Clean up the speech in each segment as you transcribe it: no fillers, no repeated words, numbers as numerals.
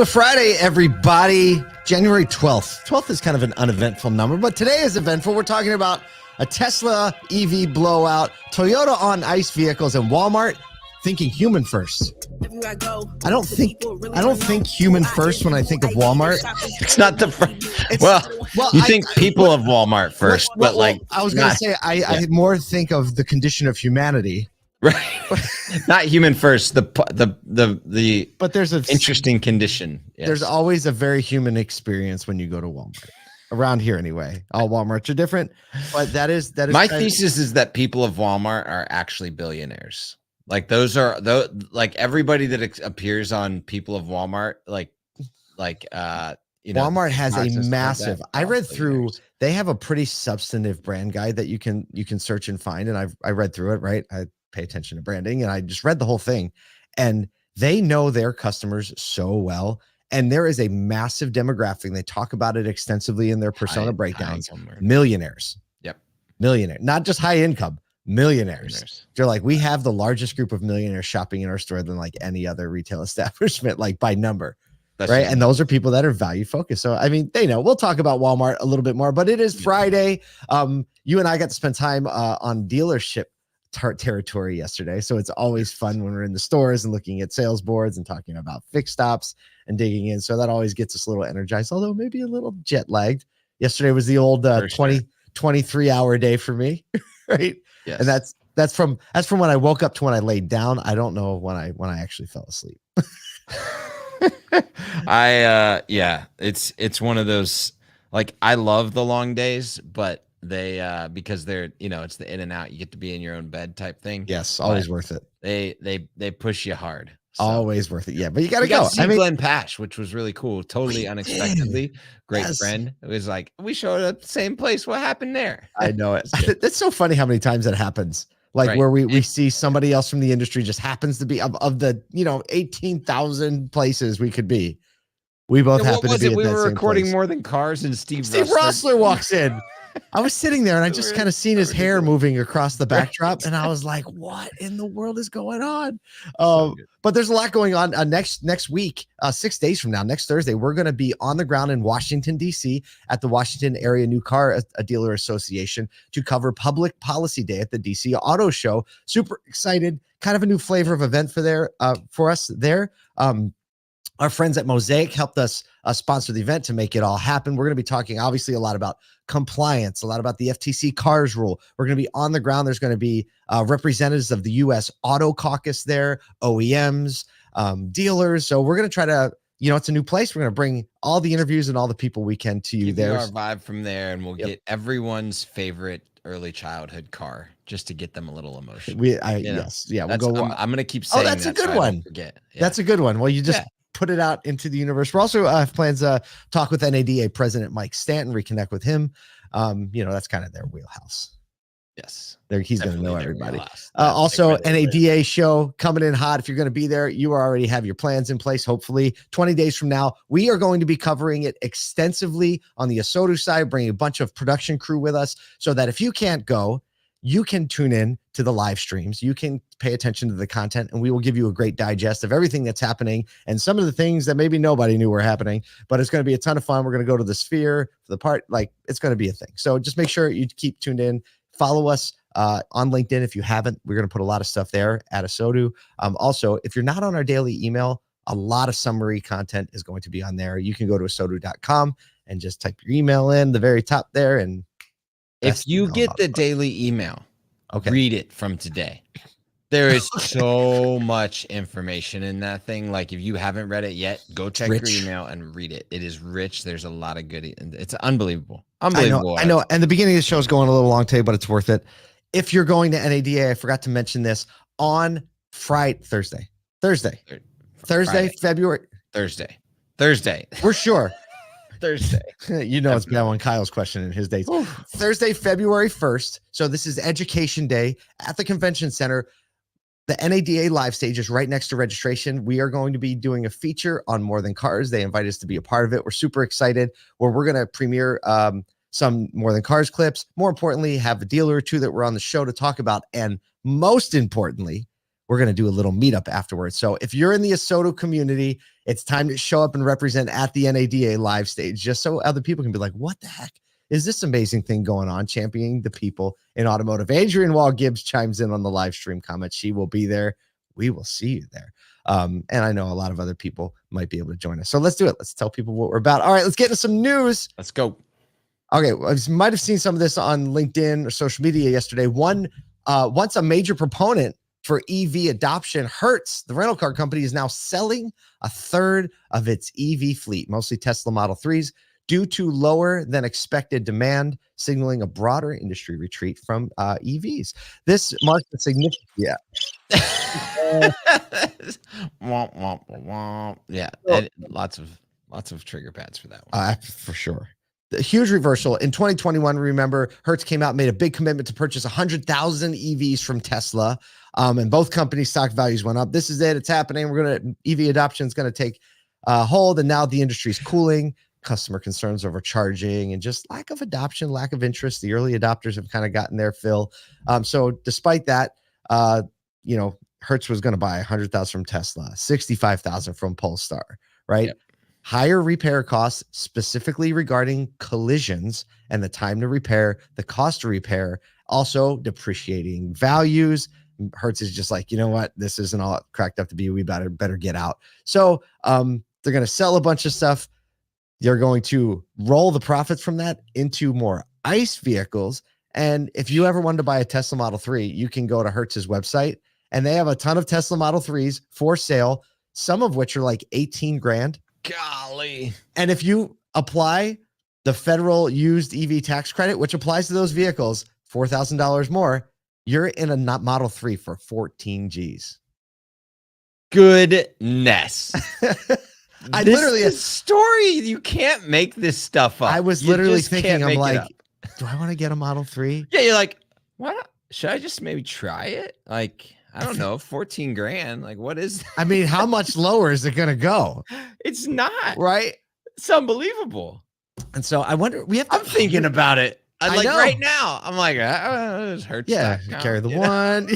Friday, everybody. January 12th. 12th is kind of an uneventful number, but today is eventful. We're talking about a Tesla EV blowout, Toyota on ICE vehicles, and Walmart thinking human first. I don't think human first when I think of Walmart. It's not the first. Well, you think people of Walmart first, but like I was going to say, I more think of the condition of humanity. Right, not human first. But there's an interesting condition. Yes. There's always a very human experience when you go to Walmart. Around here, anyway. All Walmarts are different, but that is my thesis is that people of Walmart are actually billionaires. Like like everybody that appears on people of Walmart, Walmart has a massive. I read through. They have a pretty substantive brand guide that you can search and find, and I read through it. Right, I pay attention to branding, and I just read the whole thing, and they know their customers so well, and there is a massive demographic. They talk about it extensively in their persona breakdowns. Millionaires. Yep. Millionaire, not just high income, millionaires. They're like, we have the largest group of millionaires shopping in our store than like any other retail establishment, like by number. That's right. And those are people that are value focused. So, I mean, they know. We'll talk about Walmart a little bit more, but it is Friday. You and I got to spend time on dealership territory yesterday, so it's always fun when we're in the stores and looking at sales boards and talking about fixed stops and digging in. So that always gets us a little energized, although maybe a little jet lagged. Yesterday was the old 23-hour day for me, right? Yes. And that's from when I woke up to when I laid down. I don't know when I actually fell asleep. It's one of those, like, I love the long days, but they because they're, it's the in and out, you get to be in your own bed type thing. Yes, always worth it. They push you hard. So. Always worth it. Yeah, but you gotta go. I mean, Glenn Pash, which was really cool, totally unexpectedly. Great friend. It was like, we showed up the same place. What happened there? I know it. It's so funny how many times that happens. Like where we see somebody else from the industry just happens to be of the 18,000 places we could be. We both happen to be. We were recording More Than Cars, and Steve Rossler walks in. I was sitting there and I just kind of seen his hair moving across the backdrop, and I was like, what in the world is going on? But there's a lot going on next week, 6 days from now, next Thursday. We're going to be on the ground in Washington, D.C. at the Washington Area New Car Dealer Association to cover Public Policy Day at the D.C. Auto Show. Super excited. Kind of a new flavor of event for us there. Our friends at Mosaic helped us sponsor the event to make it all happen. We're going to be talking, obviously, a lot about compliance, a lot about the FTC CARS rule. We're going to be on the ground. There's going to be representatives of the U.S. Auto Caucus there, OEMs, dealers. So we're going to try to, it's a new place. We're going to bring all the interviews and all the people we can to you there. Our vibe from there, and we'll get everyone's favorite early childhood car just to get them a little emotional. Yes. Yeah. We'll go. I'm going to keep saying that's a good one. That's a good one. Well, you just put it out into the universe. We're also have plans to talk with NADA President Mike Stanton, reconnect with him. That's kind of their wheelhouse. Yes. He's going to know everybody. Also, NADA show coming in hot. If you're going to be there, you already have your plans in place. Hopefully 20 days from now, we are going to be covering it extensively on the ASOTU side, bringing a bunch of production crew with us so that if you can't go, you can tune in to the live streams. You can pay attention to the content, and we will give you a great digest of everything that's happening and some of the things that maybe nobody knew were happening, but it's going to be a ton of fun. We're going to go to the Sphere for the part. It's going to be a thing. So just make sure you keep tuned in. Follow us on LinkedIn. If you haven't, we're going to put a lot of stuff there at ASOTU. Also, if you're not on our daily email, a lot of summary content is going to be on there. You can go to asotu.com and just type your email in the very top there, and if you get the daily email, read it from today. There is so much information in that thing. Like, if you haven't read it yet, go check your email and read it. It is rich. There's a lot of good. It's unbelievable. Unbelievable. I know. And the beginning of the show is going a little long today, but it's worth it. If you're going to NADA, I forgot to mention this on Thursday, February. Thursday. We're sure. Thursday. It's been on Kyle's question in his dates. Thursday, February 1st. So this is Education Day at the Convention Center. The NADA live stage is right next to registration. We are going to be doing a feature on More Than Cars. They invite us to be a part of it. We're super excited, where we're going to premiere some More Than Cars clips. More importantly, have a dealer or two that we're on the show to talk about. And most importantly, we're going to do a little meetup afterwards. So if you're in the ASOTU community, it's time to show up and represent at the NADA live stage, just so other people can be like, what the heck is this amazing thing going on, championing the people in automotive? Adrian Wall Gibbs chimes in on the live stream comment. She will be there. We will see you there. And I know a lot of other people might be able to join us. So let's do it. Let's tell people what we're about. All right, let's get into some news. Let's go. Okay, well, you might have seen some of this on LinkedIn or social media yesterday. Once a major proponent for EV adoption, Hertz, the rental car company, is now selling a third of its EV fleet, mostly Tesla Model 3s, due to lower than expected demand, signaling a broader industry retreat from EVs. This marks a significant, yeah, and lots of trigger pads for that one. For sure. The huge reversal in 2021. Remember, Hertz came out and made a big commitment to purchase 100,000 EVs from Tesla, and both companies' stock values went up. This is it. It's happening. EV adoption is going to take hold, and now the industry is cooling. Customer concerns over charging and just lack of adoption, lack of interest. The early adopters have kind of gotten their fill. So despite that, Hertz was going to buy 100,000 from Tesla, 65,000 from Polestar, right? Yep. Higher repair costs, specifically regarding collisions and the time to repair, the cost to repair, also depreciating values. Hertz is just like, you know what? This isn't all cracked up to be. We better get out. So they're going to sell a bunch of stuff. They're going to roll the profits from that into more ICE vehicles. And if you ever wanted to buy a Tesla Model 3, you can go to Hertz's website, and they have a ton of Tesla Model 3s for sale, some of which are like 18 grand. Golly. And if you apply the federal used EV tax credit, which applies to those vehicles, $4,000 more, you're in a Model 3 for 14 G's. Goodness. This story, you can't make this stuff up. I was literally thinking, I'm like, do I want to get a Model 3? Yeah, you're like, what? Should I just maybe try it? Like, I don't know, 14 grand. Like, what is that? I mean, how much lower is it going to go? It's not. Right? It's unbelievable. And so I wonder, I'm thinking about it. I know. Right now. I'm like, it hurts. Yeah, carry the one.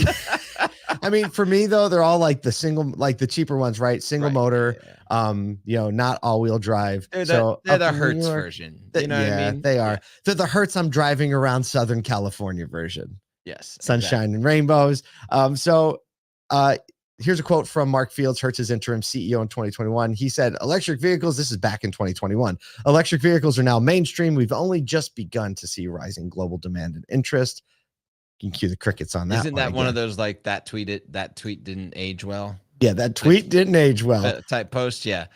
I mean, for me though, they're all like the cheaper ones, right? Single motor, not all-wheel drive. They're the Hertz version. You know what I mean? They are. Yeah. They're the Hertz I'm driving around Southern California version. Yes. Sunshine and rainbows. Here's a quote from Mark Fields, Hertz's interim CEO in 2021. He said, electric vehicles, this is back in 2021. Electric vehicles are now mainstream. We've only just begun to see rising global demand and interest. You can cue the crickets on that. Isn't that one of those like that tweet didn't age well? Yeah, that tweet didn't age well. Type post, yeah.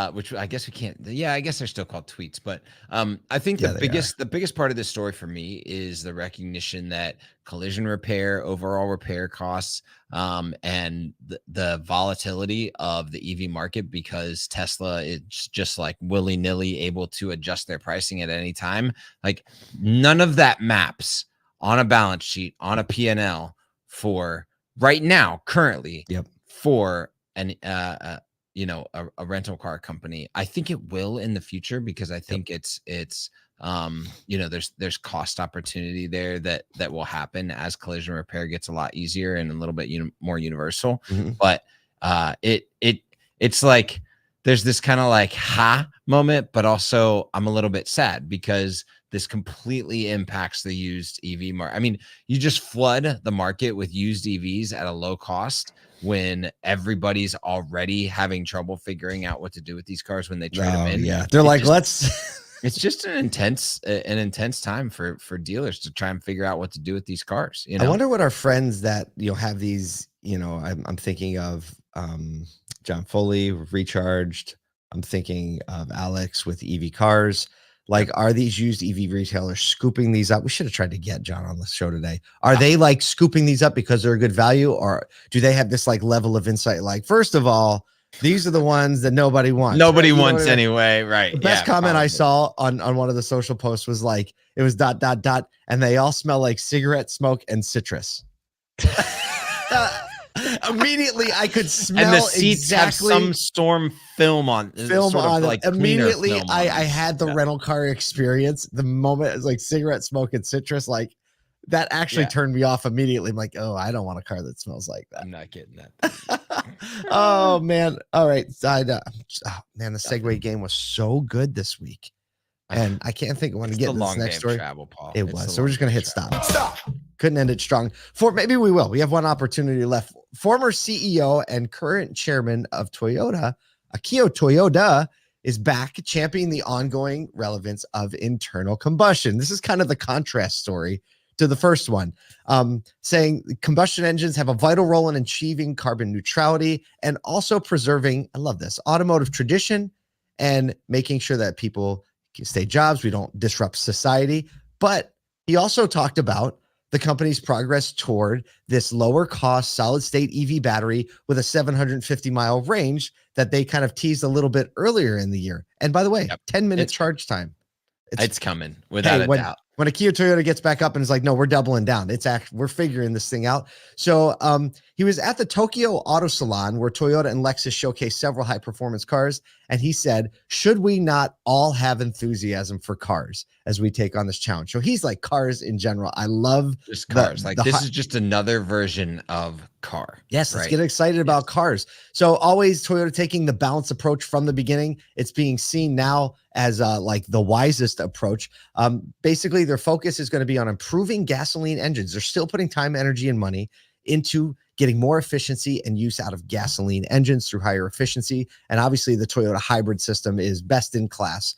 Which I guess we can't. Yeah, I guess they're still called tweets. But I think the biggest part of this story for me is the recognition that collision repair, overall repair costs, and the volatility of the EV market, because Tesla is just like willy-nilly able to adjust their pricing at any time. Like, none of that maps on a balance sheet, on a P&L for right now, currently. Yep. For a rental car company. I think it will in the future, because I think there's cost opportunity there that will happen as collision repair gets a lot easier and a little bit more universal. Mm-hmm. But it's like there's this kind of like moment, but also I'm a little bit sad because this completely impacts the used EV market. I mean, you just flood the market with used EVs at a low cost when everybody's already having trouble figuring out what to do with these cars when they trade them in. Yeah, they're like, it's just an intense time for dealers to try and figure out what to do with these cars. I wonder what our friends that have these. I'm thinking of John Foley, Recharged. I'm thinking of Alex with EV Cars. Like, are these used EV retailers scooping these up? We should have tried to get John on the show today. Are they like scooping these up because they're a good value, or do they have this like level of insight? Like, first of all, these are the ones that nobody wants. Nobody wants anyway, right? The best comment I saw on one of the social posts was like, it was ... and they all smell like cigarette smoke and citrus. Immediately I could smell, and the seats have some storm film on like immediately I had the rental car experience. The moment it's like cigarette smoke and citrus, like that actually turned me off immediately. I'm like, oh, I don't want a car that smells like that. I'm not getting that. Oh man. All right. Man, the Segway game was so good this week. And I can't think of when to get to this next story. Travel, Paul. It was. So we're just going to hit stop. Couldn't end it strong. Maybe we will. We have one opportunity left. Former CEO and current chairman of Toyota, Akio Toyoda, is back championing the ongoing relevance of internal combustion. This is kind of the contrast story to the first one, saying combustion engines have a vital role in achieving carbon neutrality and also preserving, I love this, automotive tradition and making sure that people can stay jobs. We don't disrupt society. But he also talked about the company's progress toward this lower cost solid state EV battery with a 750-mile range that they kind of teased a little bit earlier in the year. And by the way, 10-minute charge time. It's coming without a doubt. When Akio Toyoda gets back up and is like, no, we're doubling down. We're figuring this thing out. So he was at the Tokyo Auto Salon where Toyota and Lexus showcased several high performance cars. And he said, should we not all have enthusiasm for cars as we take on this challenge? So he's like cars in general. I love just cars. This is just another version of car. Yes. Let's get excited about cars. So always Toyota taking the balanced approach from the beginning. It's being seen now as like the wisest approach. Basically their focus is going to be on improving gasoline engines. They're still putting time, energy, and money into getting more efficiency and use out of gasoline engines through higher efficiency. And obviously the Toyota hybrid system is best in class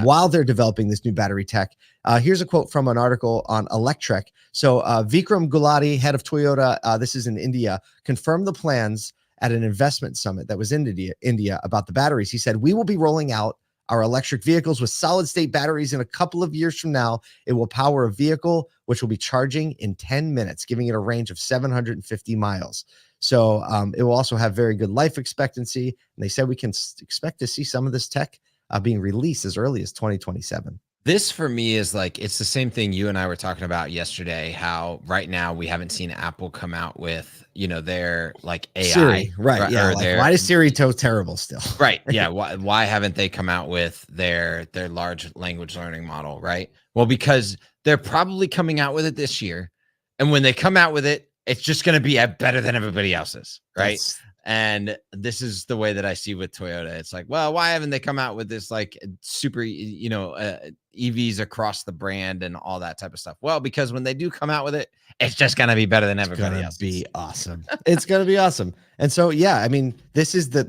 while they're developing this new battery tech. Here's a quote from an article on Electrek. So Vikram Gulati, head of Toyota, this is in India, confirmed the plans at an investment summit that was in India about the batteries. He said, we will be rolling out our electric vehicles with solid state batteries in a couple of years from now. It will power a vehicle which will be charging in 10 minutes, giving it a range of 750 miles. So it will also have very good life expectancy. And they said we can expect to see some of this tech being released as early as 2027. This for me is like, it's the same thing you and I were talking about yesterday, how right now we haven't seen Apple come out with, their like AI. Siri, right. Yeah. Like, why is Siri so terrible still? Right. Yeah. Why haven't they come out with their large language learning model? Right. Well, because they're probably coming out with it this year. And when they come out with it, it's just going to be better than everybody else's. Right. And this is the way that I see with Toyota. It's like, well, why haven't they come out with this like super, EVs across the brand and all that type of stuff? Well, because when they do come out with it, it's just going to be better than everybody else. Be awesome. It's going to be awesome. And so, yeah, I mean, this is the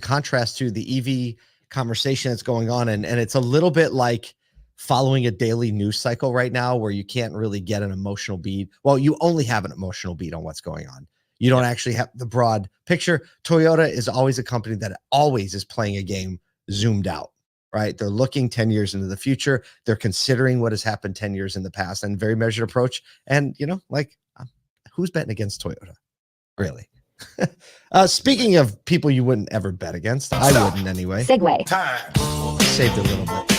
contrast to the EV conversation that's going on. And it's a little bit like following a daily news cycle right now where you can't really get an emotional beat. Well, you only have an emotional beat on what's going on. You don't actually have the broad picture. Toyota is always a company that always is playing a game zoomed out, right? They're looking 10 years into the future. They're considering what has happened 10 years in the past and very measured approach. And, who's betting against Toyota? Really? Speaking of people you wouldn't ever bet against, I wouldn't anyway. Segway. Time. Saved a little bit.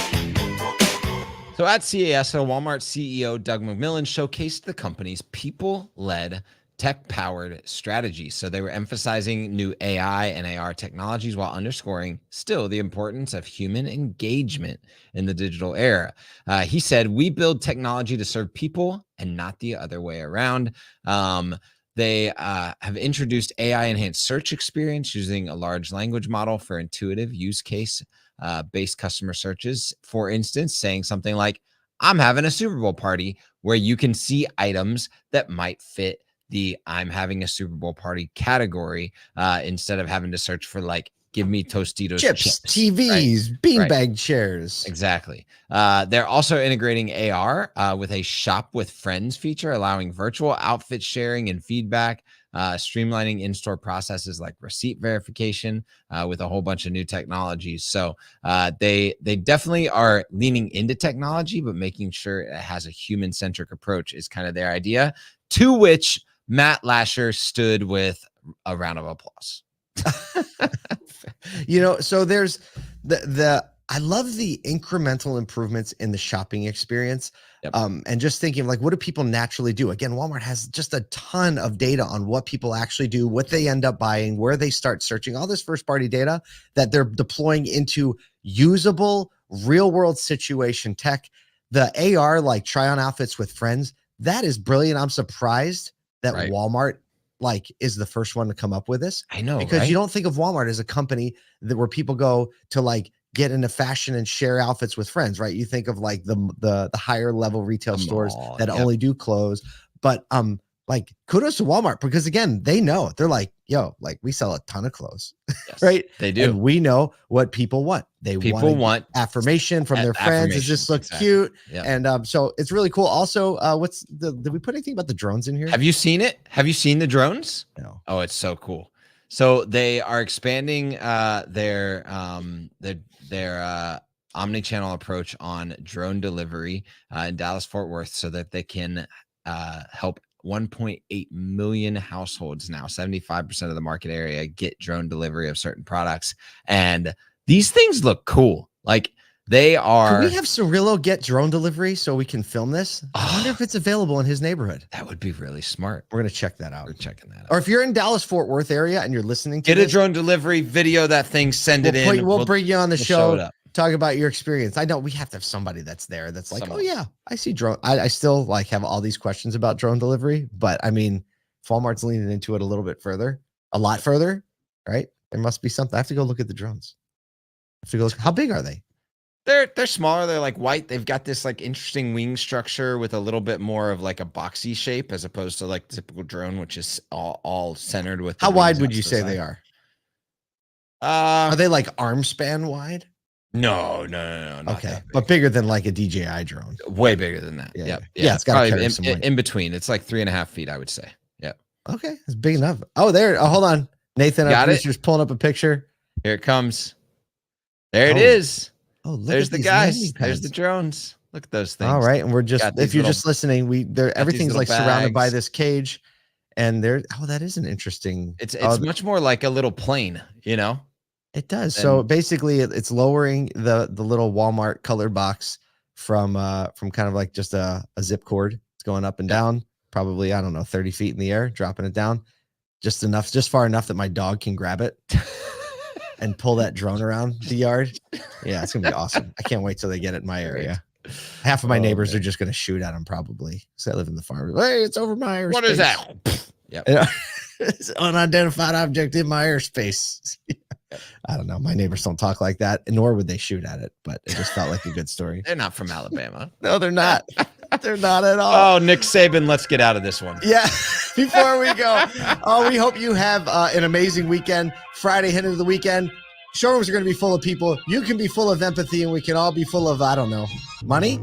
So at CES, Walmart CEO Doug McMillon showcased the company's people-led tech-powered strategy. So they were emphasizing new AI and AR technologies while underscoring still the importance of human engagement in the digital era. He said, we build technology to serve people and not the other way around. They have introduced AI-enhanced search experience using a large language model for intuitive use case based customer searches. For instance, saying something like, I'm having a Super Bowl party, where you can see items that might fit the I'm having a Super Bowl party category instead of having to search for like, give me Tostitos chips, TVs, right? Beanbag chairs. Exactly. They're also integrating AR with a shop with friends feature, allowing virtual outfit sharing and feedback, streamlining in-store processes like receipt verification with a whole bunch of new technologies. So they definitely are leaning into technology, but making sure it has a human-centric approach is kind of their idea, to which Matt Lasher stood with a round of applause. So there's I love the incremental improvements in the shopping experience. Yep. And just thinking like, what do people naturally do? Again, Walmart has just a ton of data on what people actually do, what they end up buying, where they start searching, all this first party data that they're deploying into usable real world situation tech. The AR, like try on outfits with friends, that is brilliant. I'm surprised that Walmart like is the first one to come up with this. I know, because you don't think of Walmart as a company where people go to like get into fashion and share outfits with friends, right? You think of like the higher level retail stores that only do clothes. But like kudos to Walmart, because again, they know, they're like, yo, like we sell a ton of clothes, right? They do. And we know what people want. People want affirmation from their friends. Does this look cute? Yep. And so it's really cool. Also, did we put anything about the drones in here? Have you seen it? Have you seen the drones? No. Oh, it's so cool. So they are expanding their omni-channel approach on drone delivery in Dallas Fort Worth, so that they can help 1.8 million households now, 75% of the market area, get drone delivery of certain products. And these things look cool. Like they are. Can we have Cirillo get drone delivery so we can film this? I wonder if it's available in his neighborhood. That would be really smart. We're going to check that out. We're checking that out. Or if you're in Dallas Fort Worth area and you're listening to get a drone delivery, video that thing, send it in. We'll bring you on the show. Talk about your experience. I know we have to have somebody that's there that's like, oh yeah, I see drone. I still like have all these questions about drone delivery, but I mean, Walmart's leaning into it a little bit further, a lot further, right? There must be something. I have to go look at the drones. I have to go look. How big are they? They're smaller. They're like white. They've got this like interesting wing structure with a little bit more of like a boxy shape, as opposed to like typical drone, which is all centered with. How wide would you say they are? Are they like arm span wide? No. Okay, but bigger than like a DJI drone. Way bigger than that. Yeah. It's got probably in between. It's like 3.5 feet, I would say. Yeah. Okay, it's big enough. Oh, there. Oh, hold on, Nathan. Our producer's pulling up a picture. Here it comes. There it is. Oh, look there's the guys. There's the drones. Look at those things. All right, and we're just if you're just listening, everything's like surrounded by this cage, and there. Oh, that is an interesting. It's much more like a little plane, you know. It does. So basically, it's lowering the little Walmart colored box from kind of like just a zip cord. It's going up and down, probably, I don't know, 30 feet in the air, dropping it down just far enough that my dog can grab it and pull that drone around the yard. Yeah, it's gonna be awesome. I can't wait till they get it in my area. Half of my neighbors are just gonna shoot at them probably, because I live in the farm. Hey, it's over my airspace. What is that? Yep. It's an unidentified object in my airspace. I don't know. My neighbors don't talk like that, nor would they shoot at it, but it just felt like a good story. They're not from Alabama. No, they're not. They're not at all. Oh, Nick Saban, let's get out of this one. Yeah. Before we go, we hope you have an amazing weekend. Friday, hint of the weekend. Showrooms are going to be full of people. You can be full of empathy, and we can all be full of, I don't know, money.